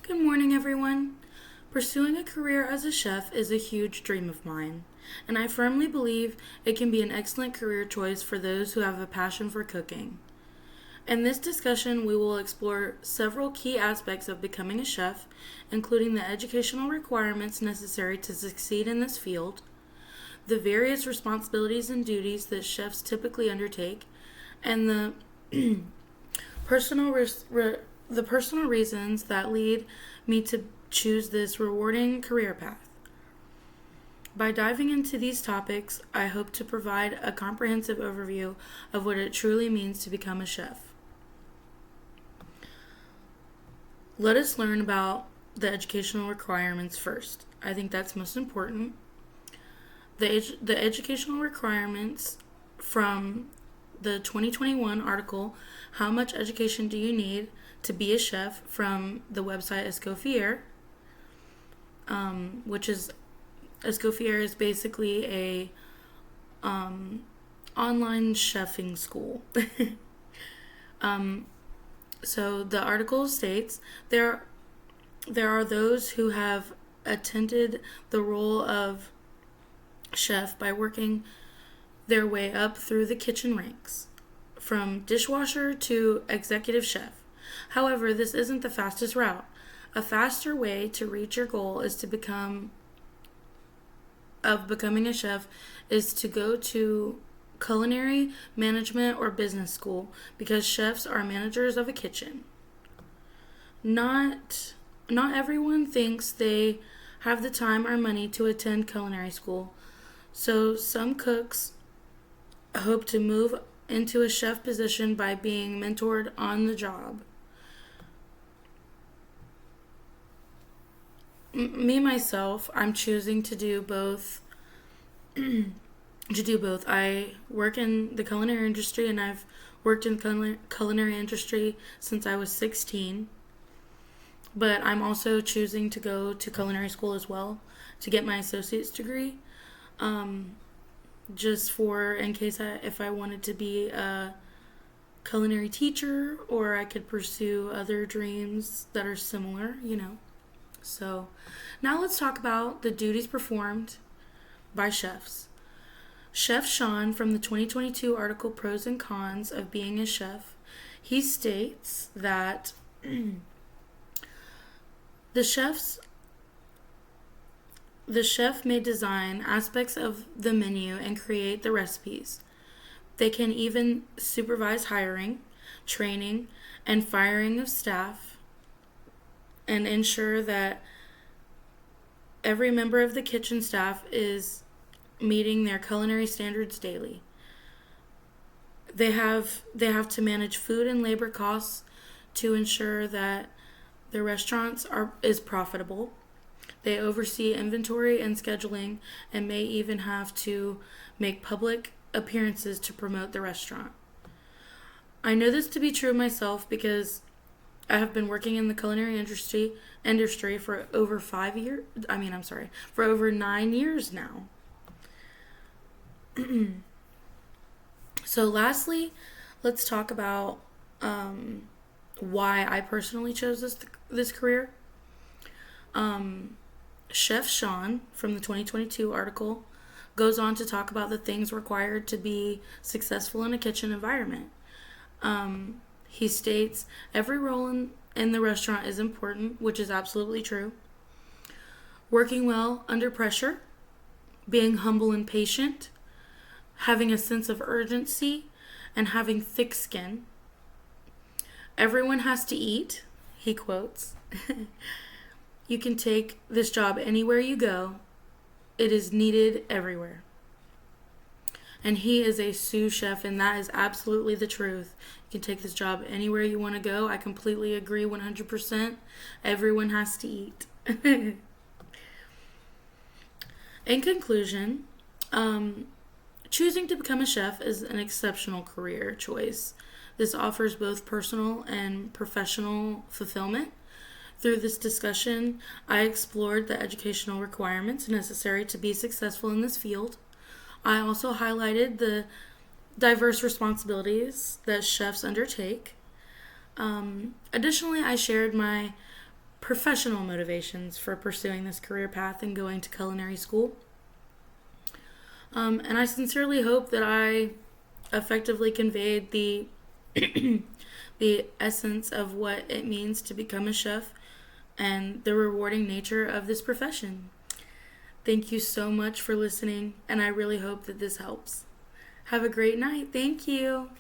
Good morning, everyone. Pursuing a career as a chef is a huge dream of mine, and I firmly believe it can be an excellent career choice for those who have a passion for cooking. In this discussion, we will explore several key aspects of becoming a chef, including the educational requirements necessary to succeed in this field, the various responsibilities and duties that chefs typically undertake, and the personal the personal reasons that lead me to choose this rewarding career path. By diving into these topics, I hope to provide a comprehensive overview of what it truly means to become a chef. Let us learn about the educational requirements first. I think that's most important. The educational requirements from the 2021 article, How Much Education Do You Need to Be a Chef, from the website Escoffier, which is, Escoffier is basically a online chefing school. So the article states there are those who have attended the role of chef by working their way up through the kitchen ranks, from dishwasher to executive chef. However, this isn't the fastest route. A faster way to reach your goal is becoming a chef is to go to culinary management or business school, because chefs are managers of a kitchen. Not everyone thinks they have the time or money to attend culinary school, so some cooks hope to move into a chef position by being mentored on the job. Myself, I'm choosing to do both. I work in the culinary industry, and I've worked in the culinary industry since I was 16. But I'm also choosing to go to culinary school as well to get my associate's degree. Just for in case if I wanted to be a culinary teacher, or I could pursue other dreams that are similar, So now let's talk about the duties performed by chefs. Chef Sean, from the 2022 article Pros and Cons of Being a Chef, he states that the chef may design aspects of the menu and create the recipes. They can even supervise hiring, training, and firing of staff, and ensure that every member of the kitchen staff is meeting their culinary standards daily. They have to manage food and labor costs to ensure that the restaurants is profitable. They oversee inventory and scheduling, and may even have to make public appearances to promote the restaurant. I know this to be true myself, because I have been working in the culinary industry for over 9 years now. So lastly, let's talk about why I personally chose this career. Chef Sean, from the 2022 article, goes on to talk about the things required to be successful in a kitchen environment. He states every role in the restaurant is important, which is absolutely true. Working well under pressure, being humble and patient, having a sense of urgency, and having thick skin. Everyone has to eat, he quotes. You can take this job anywhere you go. It is needed everywhere. And he is a sous chef, and that is absolutely the truth. You can take this job anywhere you want to go. I completely agree 100%. Everyone has to eat. In conclusion, choosing to become a chef is an exceptional career choice. This offers both personal and professional fulfillment. Through this discussion, I explored the educational requirements necessary to be successful in this field. I also highlighted the diverse responsibilities that chefs undertake. Additionally, I shared my professional motivations for pursuing this career path and going to culinary school. And I sincerely hope that I effectively conveyed the the essence of what it means to become a chef and the rewarding nature of this profession. Thank you so much for listening, and I really hope that this helps. Have a great night. Thank you.